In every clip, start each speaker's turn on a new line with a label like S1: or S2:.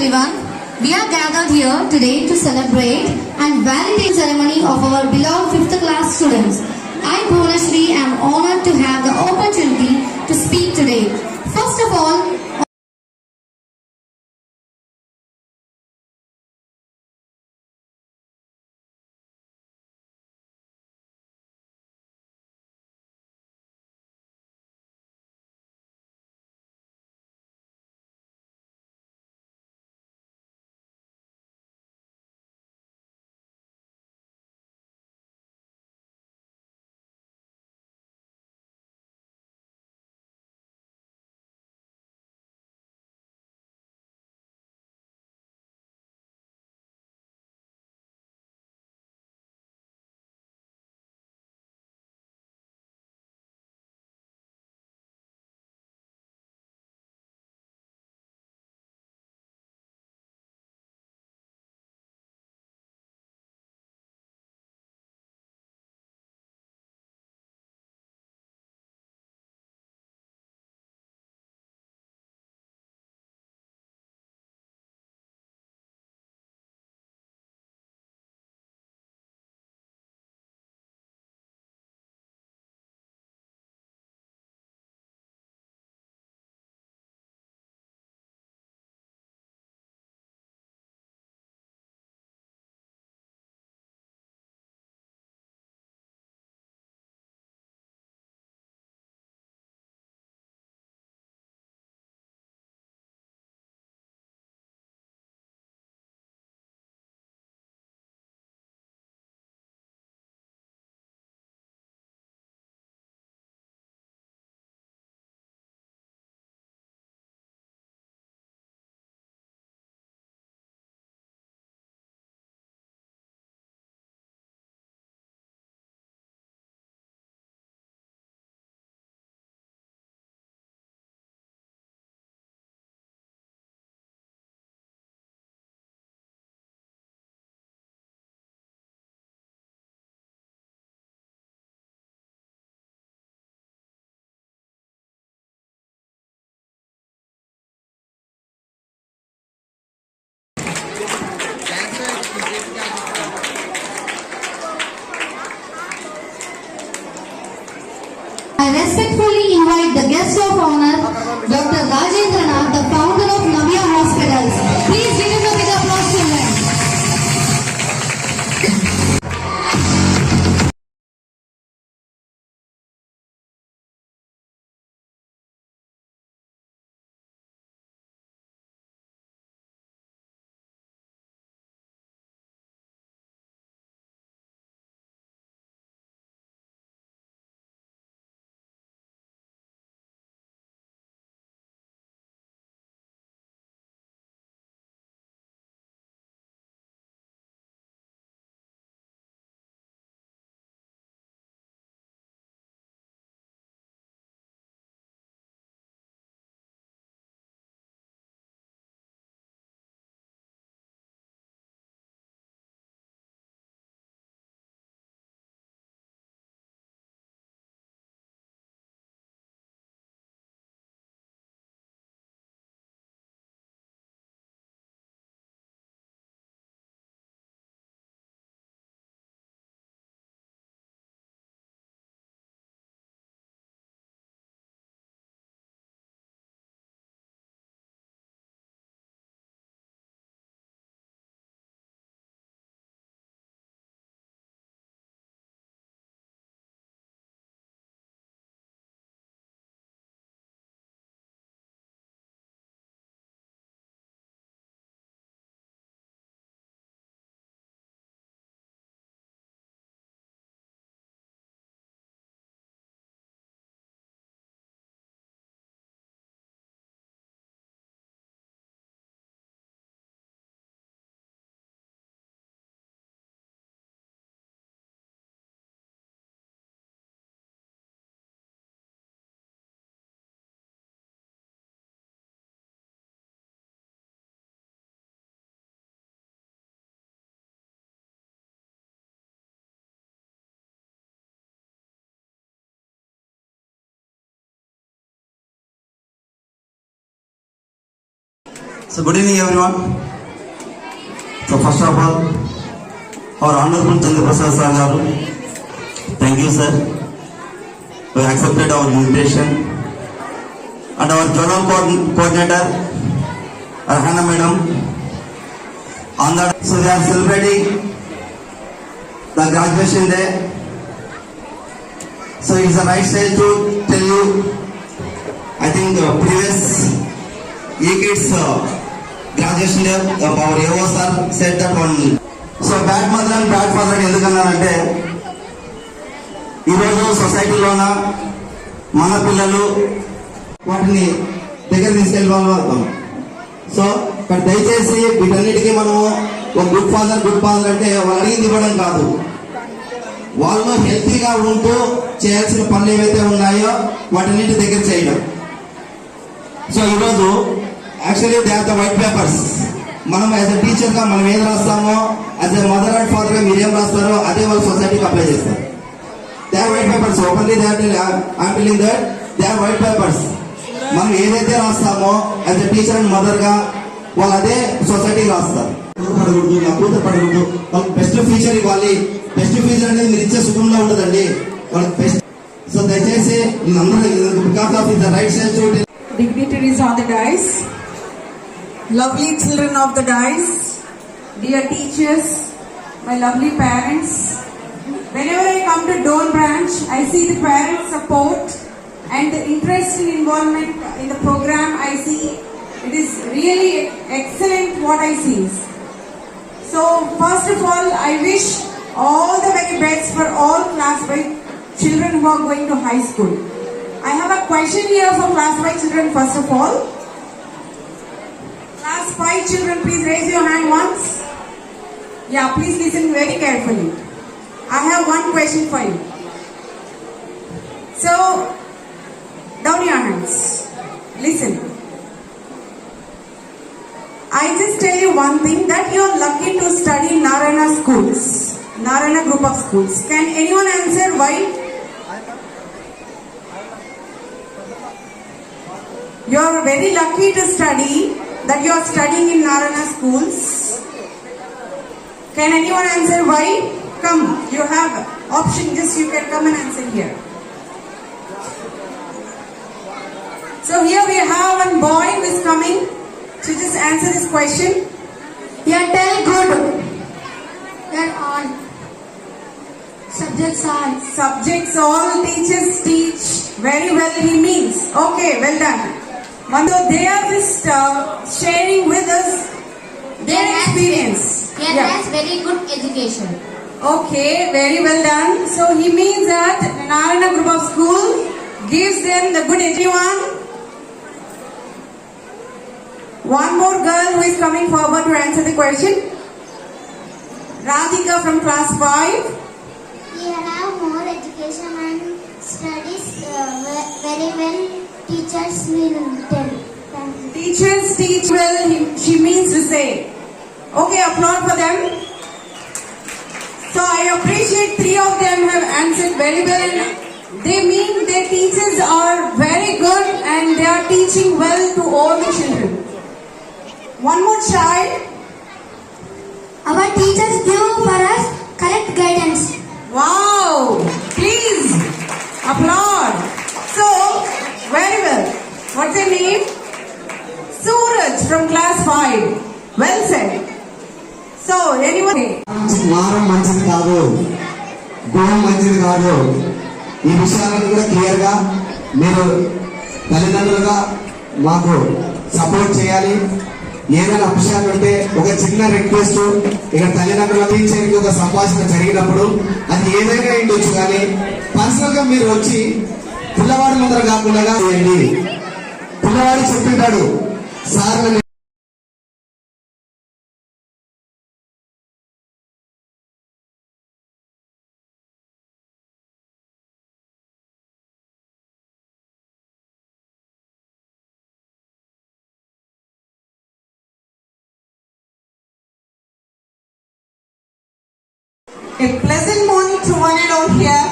S1: everyone. We are gathered here today to celebrate and validate the ceremony of our beloved 5th class students. I, Bhuvneshri, am honored to have the opportunity to speak today. First of all, I respectfully invite the guest of honor, Dr. Rajendranath, the founder of Navya Hospitals. Please give him a big applause, children.
S2: So good evening everyone. So first of all, our Honorable Chandra Prasad Sir garu, thank you sir. We accepted our invitation. And our Journal Coordinator, Narayana Madam. On that, so we are celebrating the graduation day. So it's the right stage to tell you, I think previous kids graduation day, our AO sir said that one. So bad mother and bad father ఎందుకన్నారంటే ఈరోజు సొసైటీలోన మన పిల్లలు వాటిని దగ్గర తీసుకెళ్ళిపోతాం. So ఇక్కడ దయచేసి వీటన్నిటికీ మనము ఒక గుడ్ ఫాదర్ అంటే వాళ్ళు అడిగింది ఇవ్వడం కాదు, వాళ్ళు హెల్తీగా ఉంటూ చేయాల్సిన పనులు ఏవైతే ఉన్నాయో వాటన్నిటి దగ్గర చేయడం. సో ఈరోజు actually they are the white papers. మనం యాజ్ అ టీచర్గా మనం ఏం రాస్తామో, యాజ్ ఎ మదర్ అండ్ ఫాదర్గా మీరు ఏం రాస్తారో అదే వాళ్ళు సొసైటీకి అప్లై చేస్తారు. They are white papers. Openly they are telling that they are white papers. మనం ఏదైతే రాస్తామో యాజ్ ఎ టీచర్ అండ్ మదర్గా వాళ్ళు అదే సొసైటీకి రాస్తారు. పడకూడదు, నా కూతురు పడకూడదు, వాళ్ళకి బెస్ట్ ఫ్యూచర్ ఇవ్వాలి. బెస్ట్ ఫ్యూచర్ అనేది మీరు ఇచ్చే సుఖంలో ఉండదండి, వాళ్ళకి బెస్ట్. సో దయచేసి because of the right side to
S3: dignitaries on the dais, lovely children of the dais, dear teachers, my lovely parents. Whenever I come to Dhone branch, I see the parents' support and the interest and involvement in the program. I see it is really excellent what I see. So first of all, I wish all the very best for all class 5 children who are going to high school. I have a question here for class 5 children first of all. Class 5 children, please raise your hand once. Yeah, please listen very carefully. I have one question for you. So, down your hands. Listen. I just tell you one thing, that you are lucky to study in Narayana schools, Narayana group of schools. Can anyone answer why? You are very lucky to study, that you are studying in Narayana schools. Can anyone answer why? Come, you have option, just you can come and answer here. So here we have one boy who is coming to just answer this question.
S1: Yeah, tell good. That all subjects
S3: all teachers teach very well, he means. Okay, well done. So they are just sharing with us their experience.
S1: Yeah, that's very good education.
S3: Okay, very well done. So he means that Narayana group of school gives them the good everyone. One more girl who is coming forward to answer the question. Radhika from class 5.
S4: We have more education and studies very well. Teachers will tell.
S3: Teachers teach well, she means to say. Okay, applaud for them. So I appreciate 3 of them have answered very well. They mean their teachers are very good and they are teaching well to all the children. One more child.
S1: Our teachers give for us correct guidance.
S3: Wow! Please applaud. So, very well. What's your name? Suraj from class 5. Well said. So, anyone?
S2: మారం మంచిది కాదు, గుణం మంచిది కాదు. ఈ విషయాలను కూడా క్లియర్గా మీరు తల్లిదండ్రులుగా మాకు సపోర్ట్ చేయాలి. ఏదైనా అంశాలు ఉంటే ఒక చిన్న రిక్వెస్ట్, ఇక్కడ తల్లిదండ్రుల టీచర్కి ఒక సంభాషణ జరిగినప్పుడు అది ఏదైనా ఉండొచ్చు, కానీ పర్సనల్ గా మీరు వచ్చి పిల్లవాడి ముందర కాకుండా చేయండి. పిల్లవాడు చెప్పింటాడు, sir
S3: A pleasant morning to one and all here.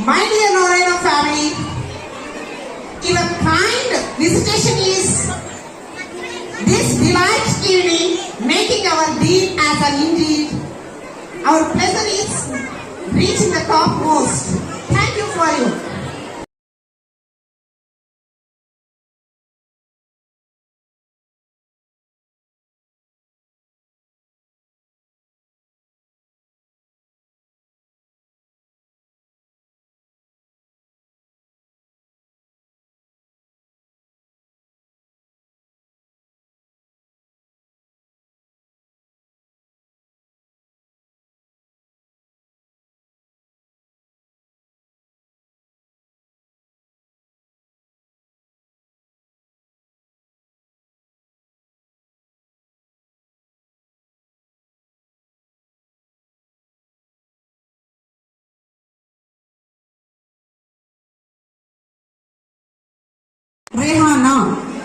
S3: My dear Narayana family, Your kind visitation is this delight evening, making our deed as an indeed. Our pleasure is reaching the topmost. Thank you for you.
S5: Rehana.